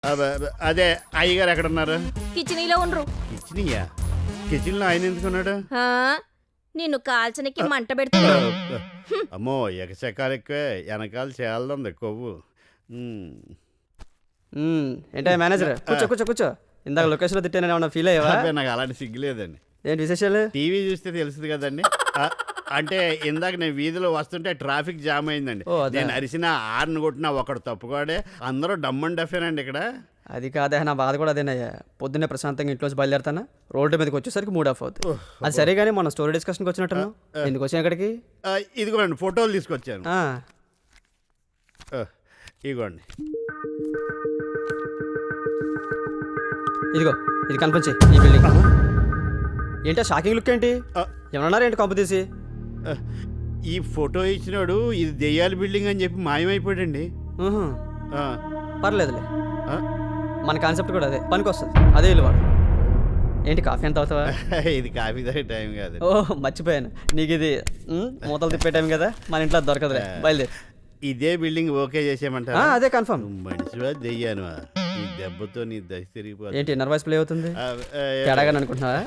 అదే అయ్యగారు ఎక్కడ ఉన్నారు? కిచెనీలో ఉండ్రు. కిచెనీయా? కిచెన్ లో ఆయన ఎందుకున్నాడు? ఆ, నిన్ను కాల్చనికి మంట పెడుతున్నా. అమ్మో ఎగసెకాలు ఎక్కువే, వెనకాల చేయాలంది కొవ్వు. ఏంటో మేనేజర్, కూర్చో కూర్చో కూర్చో. ఇందాక లొకేషన్లో తిట్టానని ఏమన్నా ఫీల్ అయ్యావా? నాకు అలాంటి సిగ్గులేదండి. ఏంటి విశేషాలు? టీవీ చూస్తే తెలుస్తుంది కదండి. అంటే ఇందాక నేను వీధిలో వస్తుంటే ట్రాఫిక్ జామ్ అయిందండి. నేను అరిసిన ఆరుని కొట్టినా ఒకడు తప్పుకోడే, అందరూ డమ్ అండ్ డఫేనండి ఇక్కడ. అది కాదే, నా బాధ కూడా అదేనయ్యా. పొద్దున్నే ప్రశాంతంగా ఇంట్లోంచి బయలుదేరుతానా, రోడ్డు మీదకి వచ్చేసరికి మూడ్ ఆఫ్ అవుతుంది. అది సరే కానీ మన స్టోరీ డిస్కషన్కి వచ్చినట్టున్నావు, ఎందుకు వచ్చాను ఇక్కడికి? ఇదిగోండి ఫోటోలు తీసుకొచ్చాను. ఆ, ఇదిగోండి. ఇదిగో ఇది కన్ఫర్మ్ చేయి. ఈ బిల్డింగ్ ఏంటో షాకింగ్ లుక్ ఏంటి? ఏమన్నారు ఏంటి కంపు తీసి? ఈ ఫోటో ఇచ్చినాడు ఇది దెయ్యాల బిల్డింగ్ అని చెప్పి మాయమైపోయాడండి. పర్లేదులే, మన కాన్సెప్ట్ కూడా అదే, పనికి వస్తుంది. అదే ఇల్లు వాడు. ఏంటి కాఫీ ఎంత అవుతావా? ఇది కాఫీ తాగే టైం కాదు. ఓ మర్చిపోయాను, నీకు ఇది మూతలు తిప్పే టైం కదా, మన ఇంట్లో దొరకదులే. బయలుదేరి. ఇదే బిల్డింగ్ ఓకే చేసేయమంటారా? అదే కన్ఫర్మ్. మనిషివా దెయ్యాను? ఈ దెబ్బతో నీ దశ తిరిగిపోతుంది. ఏంటి నర్వస్ ప్లే అవుతుంది? తేడాగా అనుకుంటున్నావా?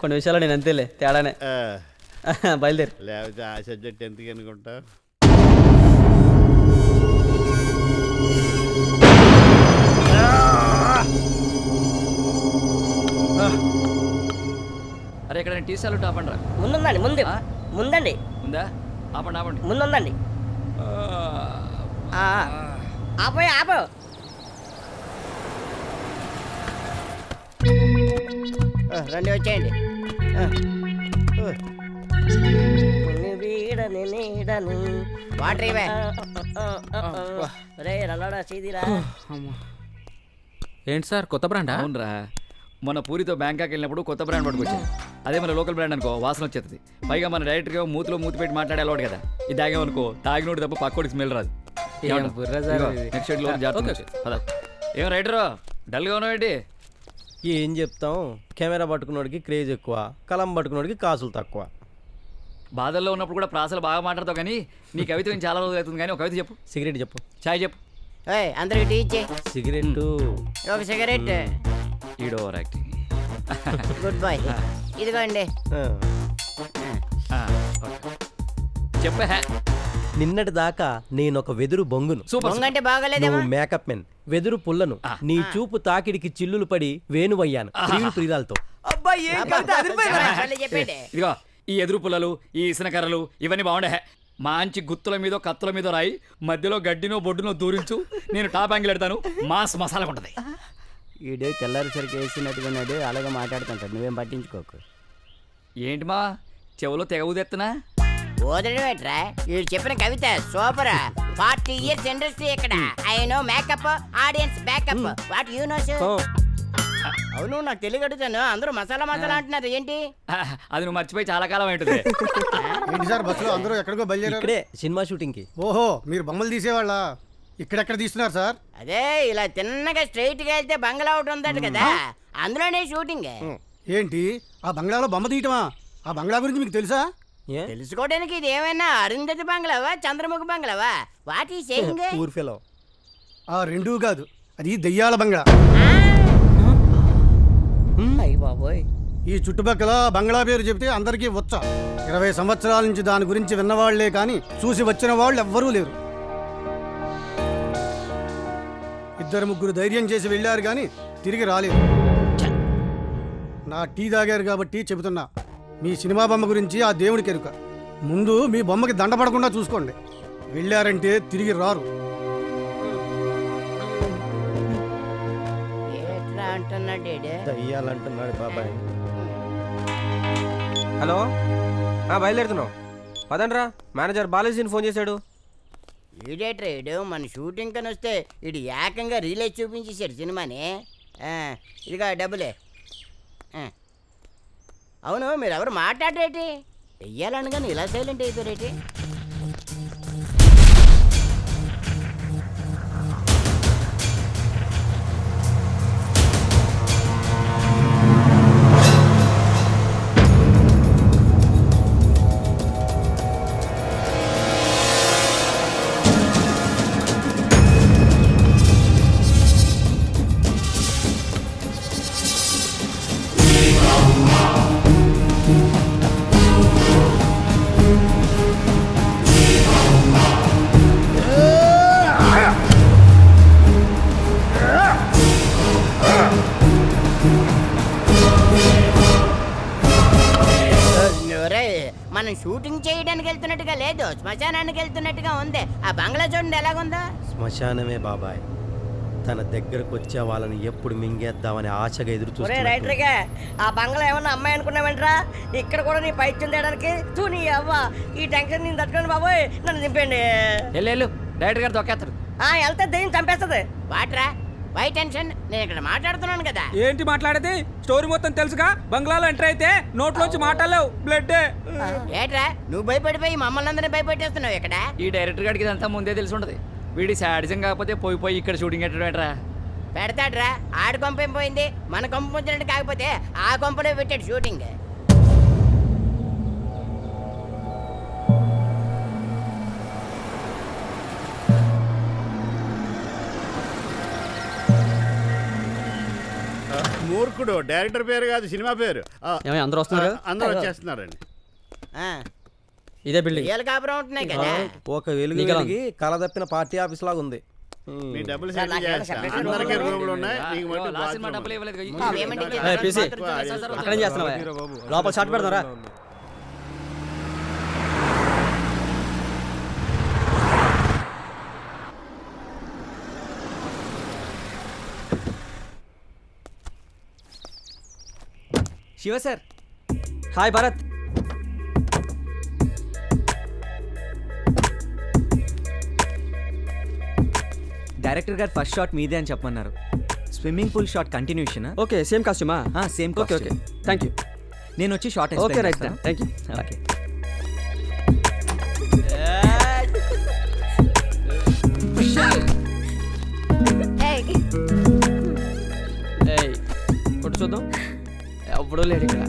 కొన్ని విషయాలు నేను అంతేలే, తేడానే. బయలుదేరి. లేకపోతే ఆ సబ్జెక్ట్ ఎందుకు అనుకుంటా. అరే ఇక్కడ టీ సాల్ట్ ఆపండి రా. ముందుందండి, ముందు ముందండి. ఉందా? ఆపండి ఆపండి. ముందుందండి. ఆపోయి ఆపో. రండి వచ్చేయండి. వాటర్ ఇవే. రే రల్లాడా సీదీరా. ఏంటి సార్ కొత్త బ్రాండా? అవునరా, మొన్న పూరితో బ్యాంకాక్ వెళ్ళినప్పుడు కొత్త బ్రాండ్ పట్టుకొచ్చాను. అదే మన లోకల్ బ్రాండ్ అనుకో వాసన వచ్చేస్తుంది. పైగా మన డైరెక్ట్గా మూతిలో మూతి పెట్టి మాట్లాడే అలవాటు కదా. ఇది తాగామనుకో తాగినోడు తప్ప పక్కోడికి స్మెల్ రాదు. నెక్స్ట్ షెడ్లో ఏం రైటరు డల్గా ఉన్నావు ఏంటి? ఏం చెప్తాం, కెమెరా పట్టుకున్నోడికి క్రేజ్ ఎక్కువ, కలం పట్టుకున్నోడికి కాసులు తక్కువ. బాధల్లో ఉన్నప్పుడు కూడా ప్రాసలు బాగా మాట్లాడతావు, కానీ నీ కవిత నేను చాలా రోజులు అవుతుంది. కానీ ఒక కవిత చెప్పు. సిగరెట్ చెప్పు. చాయ్ చెప్పు. అందరికి టీ ఇచ్చే. సిగరెట్ ఒక సిగరెట్. ఈడో ఓవర్ యాక్టింగ్. Good boy. ఇదిగోండి. చెప్పే. నిన్నటి దాకా నేను ఒక వెదురు బొంగును, అంటే బాగలేదేమో. మేకప్ మెన్ వెదురు పుల్లను, నీ చూపు తాకిడికి చిల్లులు పడి వేణువయ్యాను ప్రియురాలతో. ఇదిగో ఈ ఎదురు పుల్లలు, ఈ ఇసనకర్రలు ఇవన్నీ బాగుండే. మంచి గుత్తుల మీద కత్తుల మీద రాయి, మధ్యలో గడ్డినో బొడ్డునో దూరించు, నేను టాప్ యాంగిల్ ఎడతాను. మాస్ మసాలా ఉంటుంది. ఈడే తెల్లారి సరికి వేసినట్టుకున్నాడు, అలాగే మాట్లాడుతుంటాడు, నువ్వేం పట్టించుకోకు. ఏంటి మా చెవులో తెగ ఊదెత్తనా? ఓదడమేట్రా, వీడు చెప్పిన కవిత సూపర్. 40 years ఇండస్ట్రీ ఇక్కడ. I know makeup, audience backup. What you know sir? అవును, నాకు తెలియక అడుగుతాను. అందరూ మసాలా మసాలా అంటున్నారు ఏంటి? అది నువ్వు మర్చిపోయి చాలా కాలం ఉంటుంది. ఏంటి సార్ బస్సులో అందరూ ఎక్కడికో బయలుదేరారు? ఇక్కడే సినిమా షూటింగ్ కి. ఓహో, మీరు బొమ్మలు తీసేవాళ్ళ? ఇక్కడెక్కడ తీస్తున్నారు సార్? అదే ఇలా తిన్నగా స్ట్రైట్ గా వెళ్తే బంగ్లా ఒకటి ఉందట కదా, అందులోనే షూటింగ్. ఏంటి ఆ బంగ్లాలో బొమ్మ తీయటమా? ఆ బంగ్లా గురించి మీకు తెలుసా? తెలుసుకోవడానికి ఇది ఏమైనా అరుంధతి బంగ్లావా, చంద్రముఖి బంగ్లావా? వాట్ ఈ సేయింగ్? ఊర్ఫెలో. ఆ రెండూ కాదు, అది దెయ్యాల బంగ్లా. బాబోయ్, ఈ చుట్టుపక్కల బంగ్లా పేరు చెబితే అందరికీ వచ్చా. 20 సంవత్సరాల నుంచి దాని గురించి విన్నవాళ్లే కానీ చూసి వచ్చిన వాళ్ళు ఎవ్వరూ లేరు. 2-3 ధైర్యం చేసి వెళ్ళారు కానీ తిరిగి రాలేదు. నా టీ తాగారు కాబట్టి చెబుతున్నా, మీ సినిమా బొమ్మ గురించి ఆ దేవుడికి ఎరుక. ముందు మీ బొమ్మకి దండ పడకుండా చూసుకోండి. వెళ్ళారంటే తిరిగి రారు. దయ్యాలంటున్నాడు బాబాయ్. హలో, బయలుదేరుతున్నావు? పదండ్రా, మేనేజర్ బాలాజీని ఫోన్ చేశాడు. ఈడేట్రేడు మన షూటింగ్ కని వస్తే ఇడు ఏకంగా రిలీజ్ చూపించేశాడు సినిమాని. ఇదిగా డబ్బులే. అవును, మీరు ఎవరు మాట్లాడరేటి? వెయ్యాలని కానీ ఇలా సైలెంట్ అయిపోయారేటి? షూటింగ్ చేయడానికి వెళ్తున్నట్టుగా లేదు, శ్మశానానికి వెళ్తున్నట్టుగా ఉంది. ఆ బంగ్లా చూడండి ఎలాగుందో. శ్మశానమే బాబాయ్. తన దగ్గరకు వచ్చే వాళ్ళని ఎప్పుడు మింగేద్దామని ఆశగా ఎదురు చూస్తున్నట్టు. రైటర్గా ఆ బంగ్లా ఏమన్నా అమ్మాయి అనుకున్నావేంట్రా? ఇక్కడ కూడా నీ పైత్యం తేయడానికి తూ నీ అవ్వ. ఈ టెన్షన్ నేను తట్టుకోండి బాబోయ్, నన్ను దింపండి. వెళ్ళు డైరెక్టర్ గారు తొక్కేస్తాడు. వెళ్తే దెయ్యం చంపేస్తుంది. వాట్రా వై టెన్షన్, నేను ఇక్కడ మాట్లాడుతున్నాను కదా. ఏంటి మాట్లాడేది? స్టోరీ మొత్తం తెలుసుగా. బంగ్లాలో ఎంటర్ అయితే నోట్లోంచి మాటలేవు, బ్లడ్. ఏట్రా నువ్వు భయపడిపోయి మమ్మల్ని అందరినీ భయపెట్టేస్తున్నావు ఇక్కడ. ఈ డైరెక్టర్ గారికి ఇదంతా ముందే తెలిసి ఉంటుంది. వీడి శాడిజం కాకపోతే పోయి ఇక్కడ షూటింగ్ ఎట్టరా పెడతాడ్రా. ఆడి కొంప ఏం పోయింది, మన కొంప వచ్చినట్టు కాకపోతే ఆ కొంపలో పెట్టాడు షూటింగ్. మూర్ఖుడు డైరెక్టర్ పేరు కాదు, సినిమా పేరు. ఏమై అందరూ వస్తున్నారు కదా? అందరూ వచ్చేస్తున్నారండి. ఇదే బిల్డింగ్. ఇవాళ కాపురం ఉంటున్నాయి కదా. ఒక వెలుగు వెలిగి కళ తప్పిన పార్టీ ఆఫీస్ లాగా ఉంది. మీ డబ్బులు సెటిల్ చేస్తా. అందరికీ రూములు ఉన్నాయి, నీకు మటుకు బాత్రూమ్ ఉంది. పీసీ అక్కడేం చేస్తున్నావా? లోపల షాట్ పెడతారా? Shiva sir. Hi Bharat. Director గారు ఫస్ట్ షాట్ మీదే అని చెప్పమన్నారు. Swimming pool shot continuation. Okay, same కాస్ట్యూమా? Same. Okay okay, thank you. నేను వచ్చి shot okay right, thank you. Okay. ఏయ్ కొట్టు చూద్దాం. ఎవ్వడూ లేడు ఇక్కడ.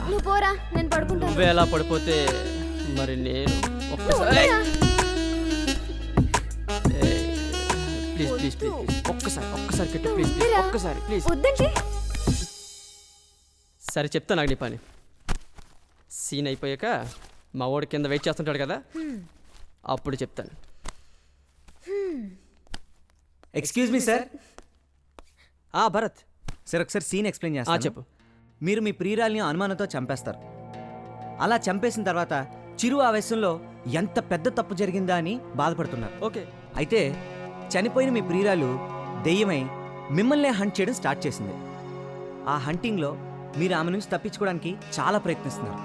నువ్వు పోరా, నేను పడుకుంటాను. నువ్వే ఎలా పడిపోతే మరి నేను ఒక్కసారి ప్లీజ్ ప్లీజ్ ప్లీజ్ ఒక్కసారి కట్టు ప్లీజ్ ప్లీజ్ ఒక్కసారి ప్లీజ్. వద్దంటే సరే చెప్తా నాకు నీ పని. సీన్ అయిపోయాక మా వాడు కింద వెయిట్ చేస్తుంటాడు కదా, అప్పుడు చెప్తాను. Excuse me sir. Bharat sir ఒకసారి సీన్ ఎక్స్ప్లెయిన్ చేస్తాను. చెప్పు. మీరు మీ ప్రియురాల్ని అనుమానంతో చంపేస్తారు. అలా చంపేసిన తర్వాత చిరు ఆవేశంలో ఎంత పెద్ద తప్పు జరిగిందా అని బాధపడుతున్నారు. ఓకే. అయితే చనిపోయిన మీ ప్రియురాలు దెయ్యమై మిమ్మల్నే హంట్ చేయడం స్టార్ట్ చేసింది. ఆ హంటింగ్లో మీరు ఆమె నుంచి తప్పించుకోవడానికి చాలా ప్రయత్నిస్తున్నారు.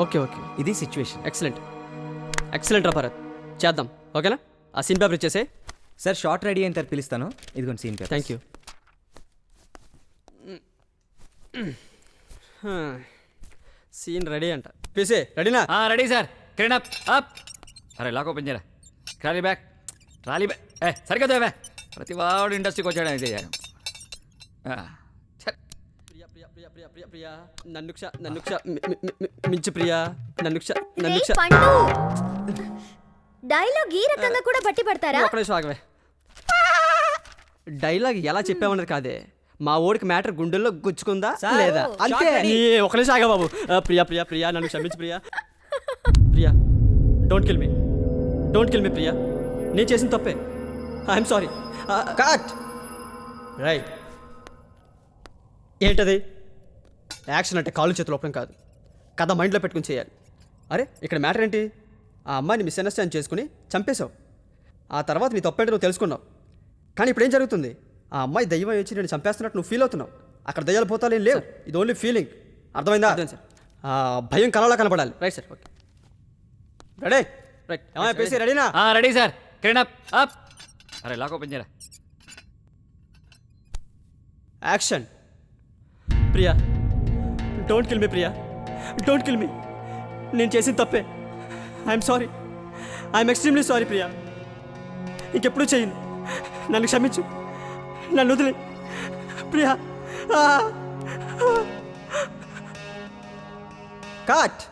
ఓకే ఓకే, ఇది సిచ్యువేషన్. ఎక్సలెంట్ రా భరత్, చేద్దాం. ఓకేనా? ఆ సీన్ పేపర్ ఇచ్చేసే. సార్ షార్ట్ రెడీ అయిన తర్వాత పిలుస్తాను. ఇదిగోండి scene paper. Thank you. Scene ready అంట. పీసే రెడీనా? Ready sir. Crane up up. అరే లాక్ ఓపెన్ చేయరా. ట్రాలీ బ్యాక్ సరిగ్గా తోవే. ప్రతి వాడు ఇండస్ట్రీకి వచ్చాడు అయితే. మించు ప్రియా, డైలాగ్ ఈ రకంగా కూడా బట్టి పడతారా? ఒక్క నిమిషం ఆగవే. డైలాగ్ ఎలా చెప్పామన్నది కాదే, మా ఓడికి మ్యాటర్ గుండెల్లో గుచ్చుకుందా లేదా అంతే. ఒక నిమిషం ఆగా బాబు. ప్రియా ప్రియా ప్రియా నన్ను క్షమించు Priya. Priya don't kill me Priya. నేను చేసిన తప్పే. I'm sorry. కట్. రైట్. ఏంటది? యాక్షన్ అంటే కాళ్ళు చేతులు ఒప్పడం కాదు, కథ మైండ్లో పెట్టుకుని చేయాలి. అరే ఇక్కడ మ్యాటర్ ఏంటి? ఆ అమ్మాయిని మిస్అండర్స్టాండ్ చేసుకుని చంపేశావు. ఆ తర్వాత నీ తప్పేంటో నువ్వు తెలుసుకున్నావు. కానీ ఇప్పుడు ఏం జరుగుతుంది? ఆ అమ్మాయి దయ్యం వచ్చి నేను చంపేస్తున్నట్టు నువ్వు ఫీల్ అవుతున్నావు. అక్కడ దయ్యాలు పోతాలు ఏం లేవు. ఇది ఓన్లీ ఫీలింగ్. అర్థమైందా? అర్థం సార్. భయం కలవలా కనపడాలి. Right sir. Okay ready. Right. పీసీ రెడీనా? Ready sir. Crane up up. అరే లాక్ ఓపెన్ చేయరా. Action. Priya don't kill me Priya, don't kill me. నేను చేసిన తప్పే. I'm sorry. I'm extremely sorry Priya. ఇంకెప్పుడు చేయను. నన్ను క్షమించు. నన్ను వదిలే ప్రియా. కట్.